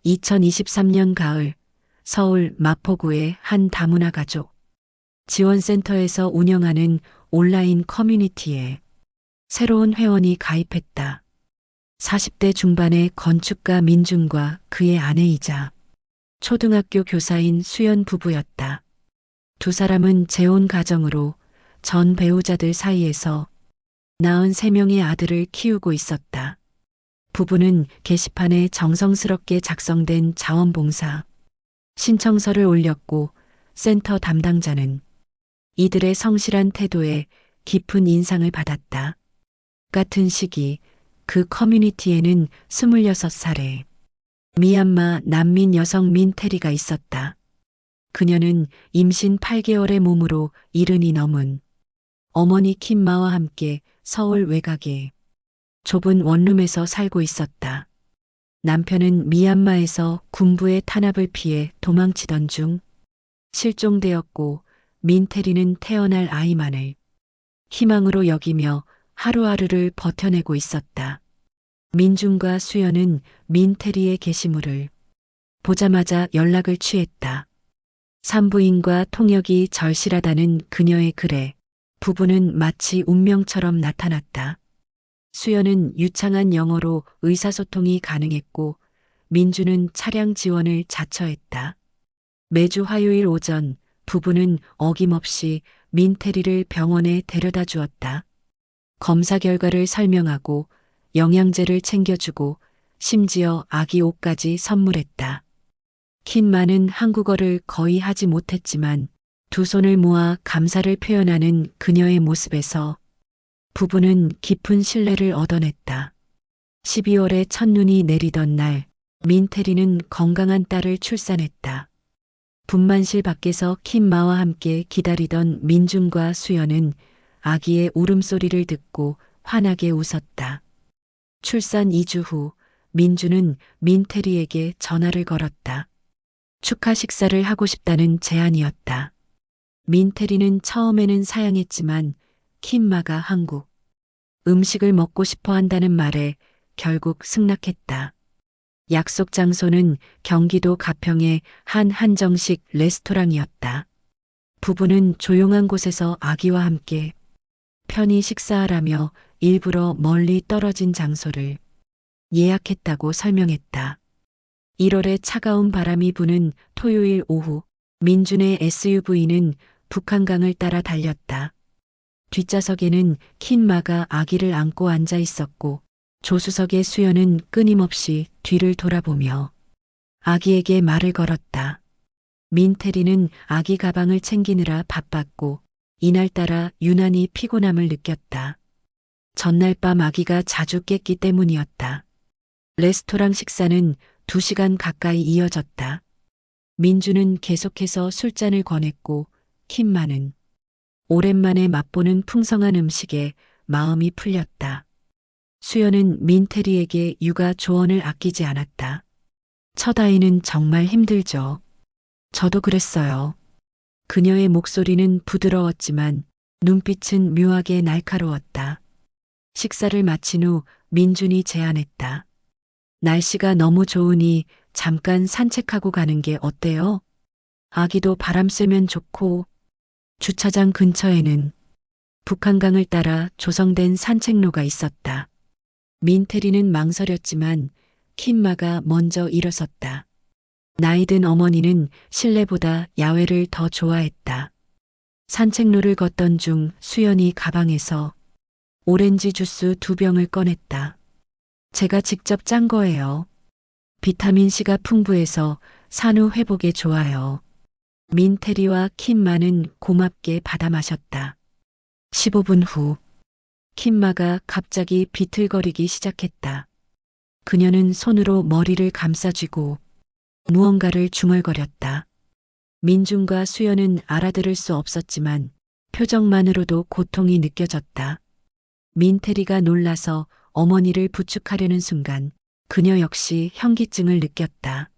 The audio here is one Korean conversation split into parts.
2023년 가을 서울 마포구의 한 다문화 가족 지원센터에서 운영하는 온라인 커뮤니티에 새로운 회원이 가입했다. 40대 중반의 건축가 민준과 그의 아내이자 초등학교 교사인 수연 부부였다. 두 사람은 재혼 가정으로 전 배우자들 사이에서 낳은 3명의 아들을 키우고 있었다. 부부는 게시판에 정성스럽게 작성된 자원봉사 신청서를 올렸고 센터 담당자는 이들의 성실한 태도에 깊은 인상을 받았다. 같은 시기 그 커뮤니티에는 26살의 미얀마 난민 여성 민테리가 있었다. 그녀는 임신 8개월의 몸으로 70이 넘은 어머니 킴마와 함께 서울 외곽의 좁은 원룸에서 살고 있었다. 남편은 미얀마에서 군부의 탄압을 피해 도망치던 중 실종되었고 민테리는 태어날 아이만을 희망으로 여기며 하루하루를 버텨내고 있었다. 민준과 수연은 민테리의 게시물을 보자마자 연락을 취했다. 산부인과 통역이 절실하다는 그녀의 글에 부부는 마치 운명처럼 나타났다. 수연은 유창한 영어로 의사소통이 가능했고 민주는 차량 지원을 자처했다. 매주 화요일 오전 부부는 어김없이 민테리를 병원에 데려다 주었다. 검사 결과를 설명하고 영양제를 챙겨주고 심지어 아기 옷까지 선물했다. 킴마는 한국어를 거의 하지 못했지만 두 손을 모아 감사를 표현하는 그녀의 모습에서 부부는 깊은 신뢰를 얻어냈다. 12월에 첫눈이 내리던 날 민테리는 건강한 딸을 출산했다. 분만실 밖에서 킴마와 함께 기다리던 민준과 수연은 아기의 울음소리를 듣고 환하게 웃었다. 출산 2주 후 민준은 민테리에게 전화를 걸었다. 축하 식사를 하고 싶다는 제안이었다. 민테리는 처음에는 사양했지만 킴마가 한국 음식을 먹고 싶어 한다는 말에 결국 승낙했다. 약속 장소는 경기도 가평의 한 한정식 레스토랑이었다. 부부는 조용한 곳에서 아기와 함께 편히 식사하라며 일부러 멀리 떨어진 장소를 예약했다고 설명했다. 1월에 차가운 바람이 부는 토요일 오후 민준의 SUV는 북한강을 따라 달렸다. 뒷좌석에는 킨마가 아기를 안고 앉아 있었고 조수석의 수연은 끊임없이 뒤를 돌아보며 아기에게 말을 걸었다. 민테리는 아기 가방을 챙기느라 바빴고 이날따라 유난히 피곤함을 느꼈다. 전날 밤 아기가 자주 깼기 때문이었다. 레스토랑 식사는 2시간 가까이 이어졌다. 민주는 계속해서 술잔을 권했고 킴마는 오랜만에 맛보는 풍성한 음식에 마음이 풀렸다. 수연은 민테리에게 육아 조언을 아끼지 않았다. 첫 아이는 정말 힘들죠. 저도 그랬어요. 그녀의 목소리는 부드러웠지만 눈빛은 묘하게 날카로웠다. 식사를 마친 후 민준이 제안했다. 날씨가 너무 좋으니 잠깐 산책하고 가는 게 어때요? 아기도 바람 쐬면 좋고. 주차장 근처에는 북한강을 따라 조성된 산책로가 있었다. 민테리는 망설였지만 킴마가 먼저 일어섰다. 나이든 어머니는 실내보다 야외를 더 좋아했다. 산책로를 걷던 중 수연이 가방에서 오렌지 주스 2병을 꺼냈다. 제가 직접 짠 거예요. 비타민C가 풍부해서 산후 회복에 좋아요. 민테리와 킴마는 고맙게 받아 마셨다. 15분 후 킴마가 갑자기 비틀거리기 시작했다. 그녀는 손으로 머리를 감싸쥐고 무언가를 중얼거렸다. 민준과 수연은 알아들을 수 없었지만 표정만으로도 고통이 느껴졌다. 민테리가 놀라서 어머니를 부축하려는 순간 그녀 역시 현기증을 느꼈다.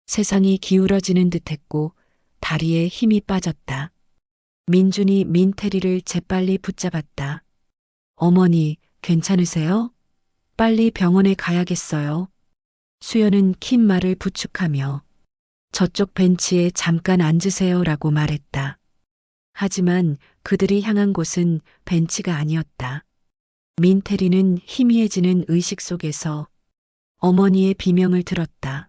세상이 기울어지는 듯했고 다리에 힘이 빠졌다. 민준이 민테리를 재빨리 붙잡았다. 어머니, 괜찮으세요? 빨리 병원에 가야겠어요. 수연은 킴마를 부축하며 저쪽 벤치에 잠깐 앉으세요라고 말했다. 하지만 그들이 향한 곳은 벤치가 아니었다. 민태리는 희미해지는 의식 속에서 어머니의 비명을 들었다.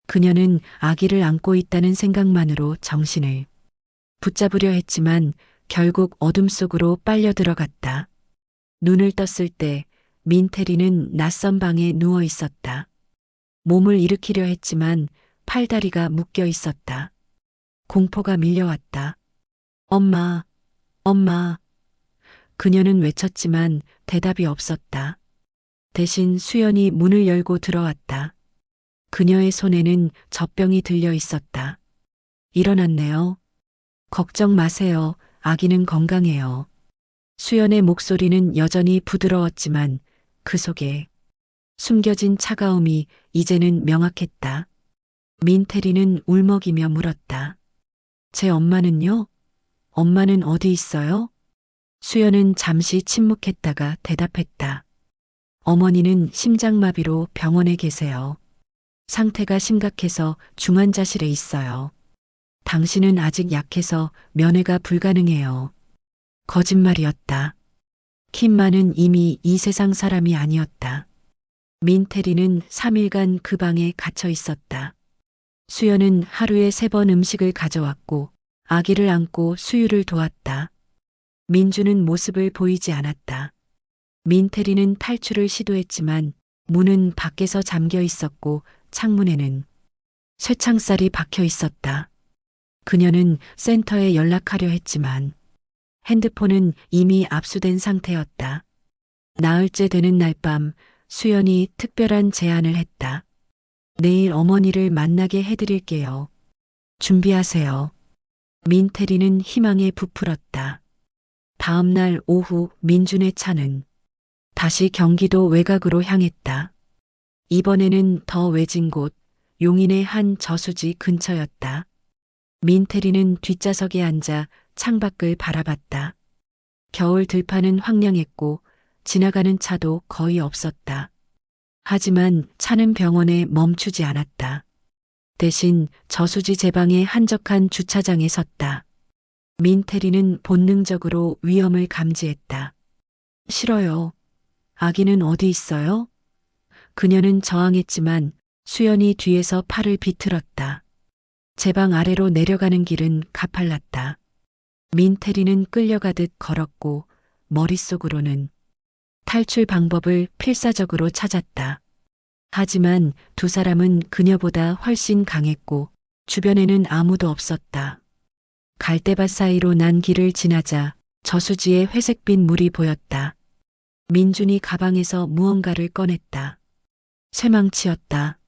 그녀는 아기를 안고 있다는 생각만으로 정신을 붙잡으려 했지만 결국 어둠 속으로 빨려 들어갔다. 눈을 떴을 때 민태리는 낯선 방에 누워 있었다. 몸을 일으키려 했지만 팔다리가 묶여 있었다. 공포가 밀려왔다. 엄마, 엄마. 그녀는 외쳤지만 대답이 없었다. 대신 수연이 문을 열고 들어왔다. 그녀의 손에는 젖병이 들려 있었다. 일어났네요. 걱정 마세요. 아기는 건강해요. 수연의 목소리는 여전히 부드러웠지만 그 속에 숨겨진 차가움이 이제는 명확했다. 민태리는 울먹이며 물었다. 제 엄마는요? 엄마는 어디 있어요? 수연은 잠시 침묵했다가 대답했다. 어머니는 심장마비로 병원에 계세요. 상태가 심각해서 중환자실에 있어요. 당신은 아직 약해서 면회가 불가능해요. 거짓말이었다. 킴마는 이미 이 세상 사람이 아니었다. 민태리는 3일간 그 방에 갇혀 있었다. 수연은 하루에 3번 음식을 가져왔고 아기를 안고 수유를 도왔다. 민주는 모습을 보이지 않았다. 민태리는 탈출을 시도했지만 문은 밖에서 잠겨 있었고 창문에는 쇠창살이 박혀 있었다. 그녀는 센터에 연락하려 했지만 핸드폰은 이미 압수된 상태였다. 나흘째 되는 날 밤 수연이 특별한 제안을 했다. 내일 어머니를 만나게 해드릴게요. 준비하세요. 민태리는 희망에 부풀었다. 다음 날 오후 민준의 차는 다시 경기도 외곽으로 향했다. 이번에는 더 외진 곳, 용인의 한 저수지 근처였다. 민태리는 뒷좌석에 앉아 창밖을 바라봤다. 겨울 들판은 황량했고 지나가는 차도 거의 없었다. 하지만 차는 병원에 멈추지 않았다. 대신 저수지 제방의 한적한 주차장에 섰다. 민태리는 본능적으로 위험을 감지했다. 싫어요. 아기는 어디 있어요? 그녀는 저항했지만 수연이 뒤에서 팔을 비틀었다. 제방 아래로 내려가는 길은 가팔랐다. 민태리는 끌려가듯 걸었고 머릿속으로는 탈출 방법을 필사적으로 찾았다. 하지만 두 사람은 그녀보다 훨씬 강했고 주변에는 아무도 없었다. 갈대밭 사이로 난 길을 지나자 저수지에 회색빛 물이 보였다. 민준이 가방에서 무언가를 꺼냈다. 쇠망치였다.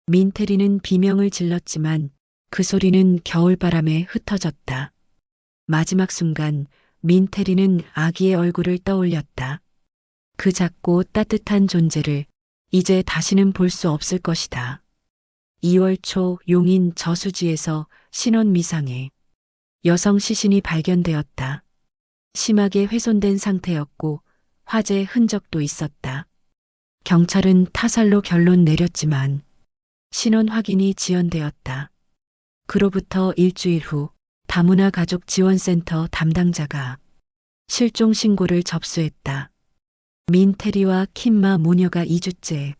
민태리는 비명을 질렀지만 그 소리는 겨울바람에 흩어졌다. 마지막 순간 민태리는 아기의 얼굴을 떠올렸다. 그 작고 따뜻한 존재를 이제 다시는 볼 수 없을 것이다. 2월 초 용인 저수지에서 신원 미상의 여성 시신이 발견되었다. 심하게 훼손된 상태였고 화재 흔적도 있었다. 경찰은 타살로 결론 내렸지만 신원 확인이 지연되었다. 그로부터 일주일 후 다문화 가족 지원센터 담당자가 실종 신고를 접수했다. 민태리와 킴마 모녀가 2주째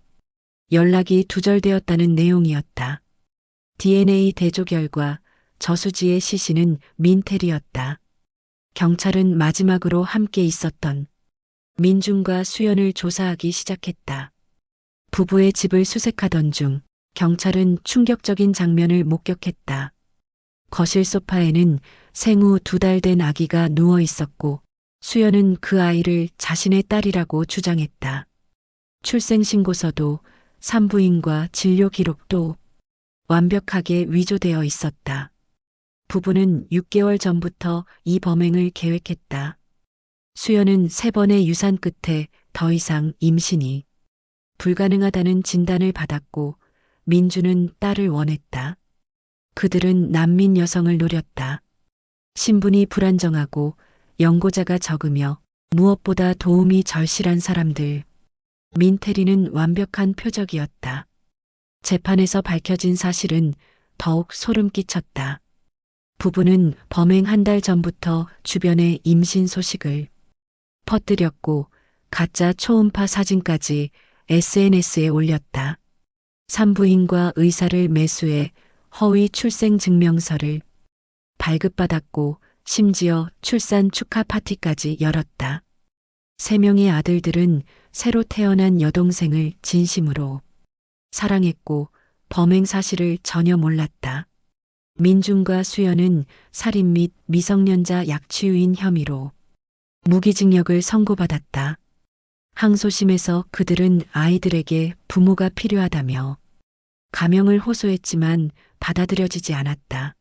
연락이 두절되었다는 내용이었다. DNA 대조 결과 저수지의 시신은 민태리였다. 경찰은 마지막으로 함께 있었던 민준과 수연을 조사하기 시작했다. 부부의 집을 수색하던 중 경찰은 충격적인 장면을 목격했다. 거실 소파에는 생후 2달 된 아기가 누워 있었고 수연은 그 아이를 자신의 딸이라고 주장했다. 출생신고서도 산부인과 진료 기록도 완벽하게 위조되어 있었다. 부부는 6개월 전부터 이 범행을 계획했다. 수연은 3번의 유산 끝에 더 이상 임신이 불가능하다는 진단을 받았고 민주는 딸을 원했다. 그들은 난민 여성을 노렸다. 신분이 불안정하고 연고자가 적으며 무엇보다 도움이 절실한 사람들. 민태리는 완벽한 표적이었다. 재판에서 밝혀진 사실은 더욱 소름 끼쳤다. 부부는 범행 한 달 전부터 주변에 임신 소식을 퍼뜨렸고 가짜 초음파 사진까지 SNS에 올렸다. 산부인과 의사를 매수해 허위 출생 증명서를 발급받았고 심지어 출산 축하 파티까지 열었다. 3명의 아들들은 새로 태어난 여동생을 진심으로 사랑했고 범행 사실을 전혀 몰랐다. 민중과 수연은 살인 및 미성년자 약취유인 혐의로 무기징역을 선고받았다. 항소심에서 그들은 아이들에게 부모가 필요하다며 가명을 호소했지만 받아들여지지 않았다.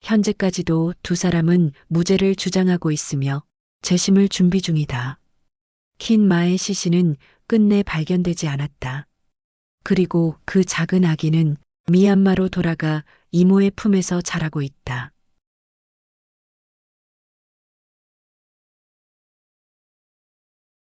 현재까지도 두 사람은 무죄를 주장하고 있으며 재심을 준비 중이다. 킨 마의 시신은 끝내 발견되지 않았다. 그리고 그 작은 아기는 미얀마로 돌아가 이모의 품에서 자라고 있다.